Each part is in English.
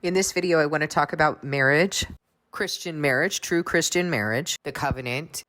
In this video, I want to talk about marriage, Christian marriage, true Christian marriage, the covenant,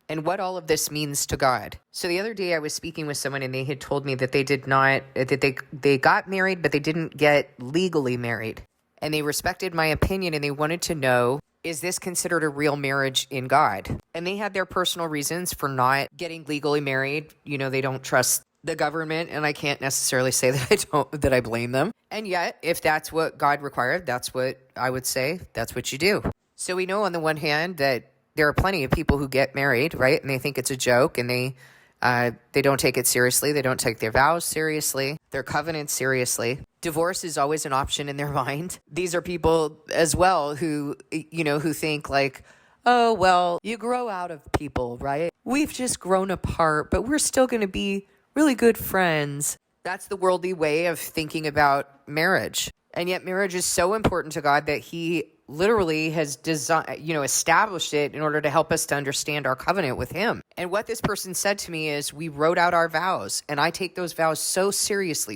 and what all of this means to God. So the other day I was speaking with someone and they had told me that they got married, but they didn't get legally married. And they respected my opinion and they wanted to know, is this considered a real marriage in God? And they had their personal reasons for not getting legally married. You know, they don't trust the government, and I can't necessarily say that I blame them. And yet, if that's what God required, that's what I would say, that's what you do. So we know on the one hand that there are plenty of people who get married, right? And they think it's a joke, and they don't take it seriously. They don't take their vows seriously, their covenants seriously. Divorce is always an option in their mind. These are people as well who think like, oh, well, you grow out of people, right? We've just grown apart, but we're still going to be really good friends. That's the worldly way of thinking about marriage. And yet marriage is so important to God that he literally has established it in order to help us to understand our covenant with him. And what this person said to me is, we wrote out our vows, and I take those vows so seriously.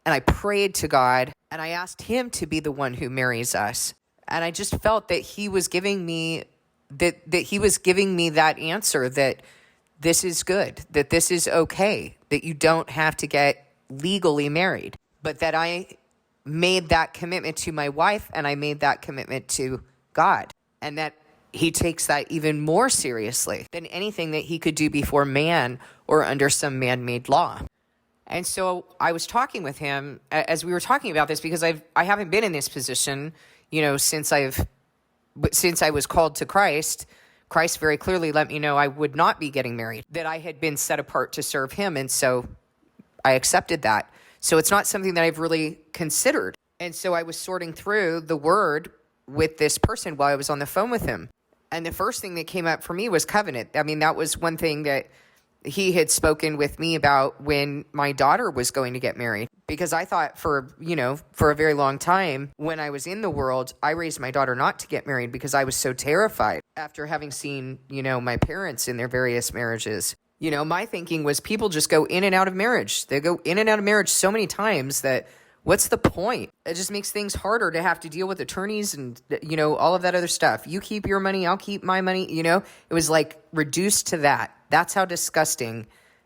And I prayed to God and I asked him to be the one who marries us. And I just felt that he was giving me that answer, that this is good, that this is okay, that you don't have to get legally married, but that I made that commitment to my wife and I made that commitment to God, and that he takes that even more seriously than anything that he could do before man or under some man-made law. And so I was talking with him as we were talking about this, because I haven't been in this position, since I was called to Christ. Christ very clearly let me know I would not be getting married, that I had been set apart to serve him. And so I accepted that. So it's not something that I've really considered. And so I was sorting through the word with this person while I was on the phone with him. And the first thing that came up for me was covenant. I mean, that was one thing that he had spoken with me about when my daughter was going to get married. Because I thought for a very long time when I was in the world, I raised my daughter not to get married because I was so terrified after having seen, my parents in their various marriages. My thinking was people just go in and out of marriage. They go in and out of marriage so many times that what's the point? It just makes things harder to have to deal with attorneys and, all of that other stuff. You keep your money, I'll keep my money, It was like reduced to that. That's how disgusting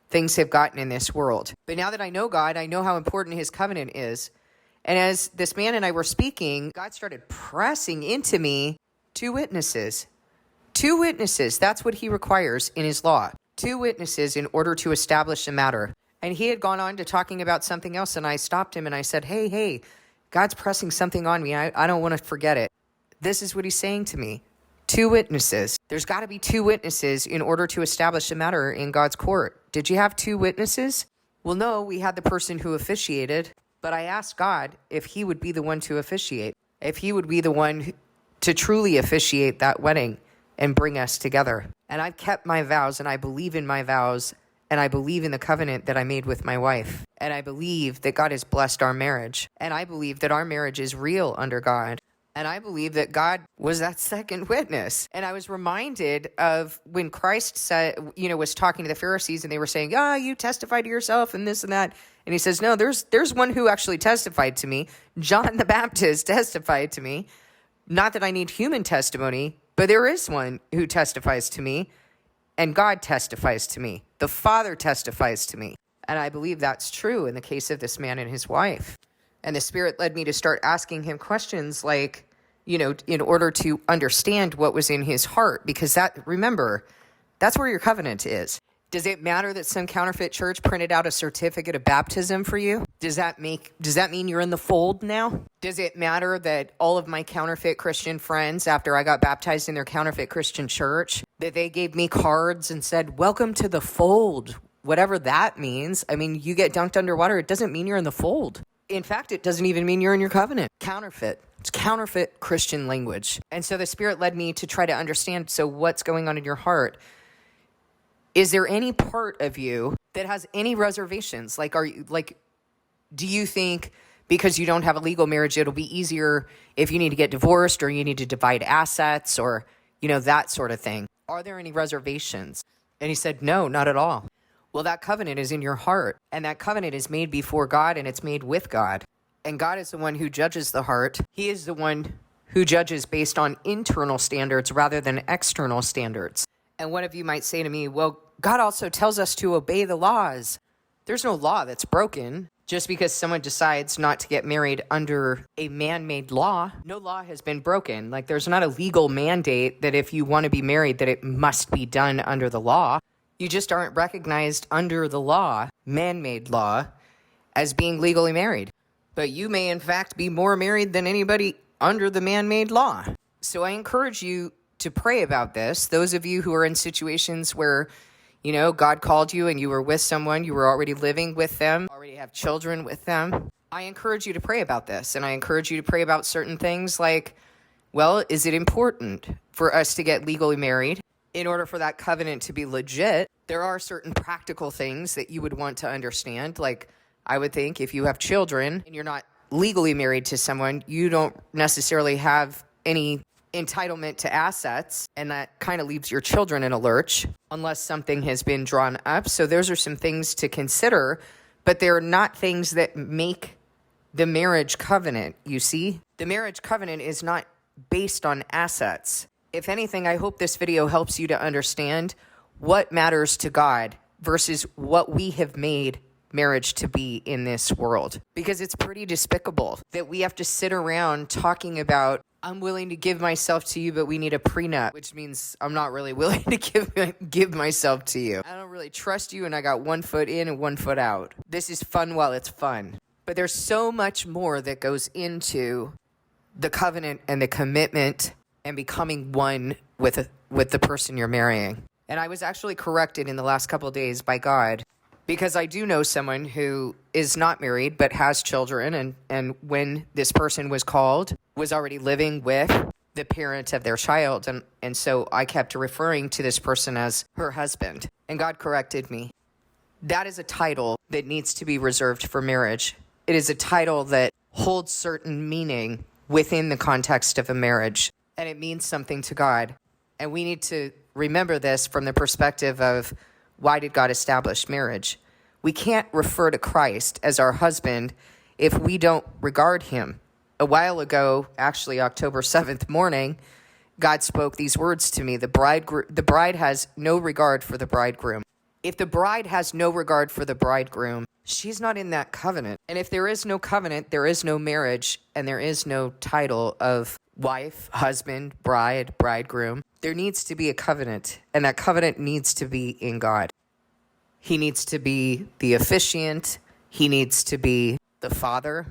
things have gotten in this world. But now that I know God, I know how important his covenant is. And as this man and I were speaking, God started pressing into me two witnesses. Two witnesses. That's what he requires in his law. Two witnesses in order to establish a matter. And he had gone on to talking about something else, and I stopped him and I said, hey, God's pressing something on me. I don't want to forget it. This is what he's saying to me. Two witnesses. There's got to be two witnesses in order to establish a matter in God's court. Did you have two witnesses? Well, no, we had the person who officiated, but I asked God if he would be the one to officiate, if he would be the one to truly officiate that wedding and bring us together. And I've kept my vows, and I believe in my vows, and I believe in the covenant that I made with my wife. And I believe that God has blessed our marriage. And I believe that our marriage is real under God. And I believe that God was that second witness. And I was reminded of when Christ said, was talking to the Pharisees and they were saying, you testify to yourself and this and that. And he says, no, there's one who actually testified to me. John the Baptist testified to me. Not that I need human testimony, but there is one who testifies to me, and God testifies to me. The Father testifies to me. And I believe that's true in the case of this man and his wife. And the Spirit led me to start asking him questions like, in order to understand what was in his heart, because remember, that's where your covenant is. Does it matter that some counterfeit church printed out a certificate of baptism for you? Does that mean you're in the fold now? Does it matter that all of my counterfeit Christian friends, after I got baptized in their counterfeit Christian church, that they gave me cards and said, welcome to the fold, whatever that means? I mean, you get dunked underwater, it doesn't mean you're in the fold. In fact, it doesn't even mean you're in your covenant. Counterfeit. It's counterfeit Christian language. And so the Spirit led me to try to understand, so what's going on in your heart? Is there any part of you that has any reservations? Do you think because you don't have a legal marriage, it'll be easier if you need to get divorced or you need to divide assets or, that sort of thing? Are there any reservations? And he said, no, not at all. Well, that covenant is in your heart, and that covenant is made before God and it's made with God. And God is the one who judges the heart. He is the one who judges based on internal standards rather than external standards. And one of you might say to me, well, God also tells us to obey the laws. There's no law that's broken. Just because someone decides not to get married under a man-made law, no law has been broken. Like, there's not a legal mandate that if you want to be married, that it must be done under the law. You just aren't recognized under the law, man-made law, as being legally married. But you may, in fact, be more married than anybody under the man-made law. So I encourage you to pray about this. Those of you who are in situations where, you know, God called you and you were with someone, you were already living with them, already have children with them. I encourage you to pray about this. And I encourage you to pray about certain things like, well, is it important for us to get legally married? In order for that covenant to be legit, there are certain practical things that you would want to understand. Like, I would think if you have children and you're not legally married to someone, you don't necessarily have any entitlement to assets, and that kind of leaves your children in a lurch unless something has been drawn up. So those are some things to consider, but they're not things that make the marriage covenant, you see? The marriage covenant is not based on assets. If anything, I hope this video helps you to understand what matters to God versus what we have made marriage to be in this world. Because it's pretty despicable that we have to sit around talking about, I'm willing to give myself to you, but we need a prenup, which means I'm not really willing to give myself to you. I don't really trust you, and I got 1 foot in and 1 foot out. This is fun while it's fun. But there's so much more that goes into the covenant and the commitment and becoming one with the person you're marrying. And I was actually corrected in the last couple of days by God, because I do know someone who is not married but has children, and when this person was called, was already living with the parent of their child. And so I kept referring to this person as her husband. And God corrected me. That is a title that needs to be reserved for marriage. It is a title that holds certain meaning within the context of a marriage. And it means something to God. And we need to remember this from the perspective of, why did God establish marriage? We can't refer to Christ as our husband if we don't regard him. A while ago, actually October 7th morning, God spoke these words to me. The bride has no regard for the bridegroom. If the bride has no regard for the bridegroom, she's not in that covenant. And if there is no covenant, there is no marriage, and there is no title of wife, husband, bride, bridegroom. There needs to be a covenant, and that covenant needs to be in God. He needs to be the officiant. He needs to be the father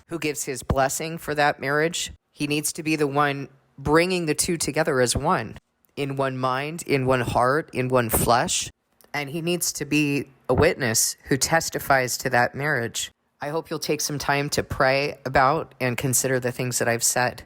who gives his blessing for that marriage. He needs to be the one bringing the two together as one, in one mind, in one heart, in one flesh. And he needs to be a witness who testifies to that marriage. I hope you'll take some time to pray about and consider the things that I've said.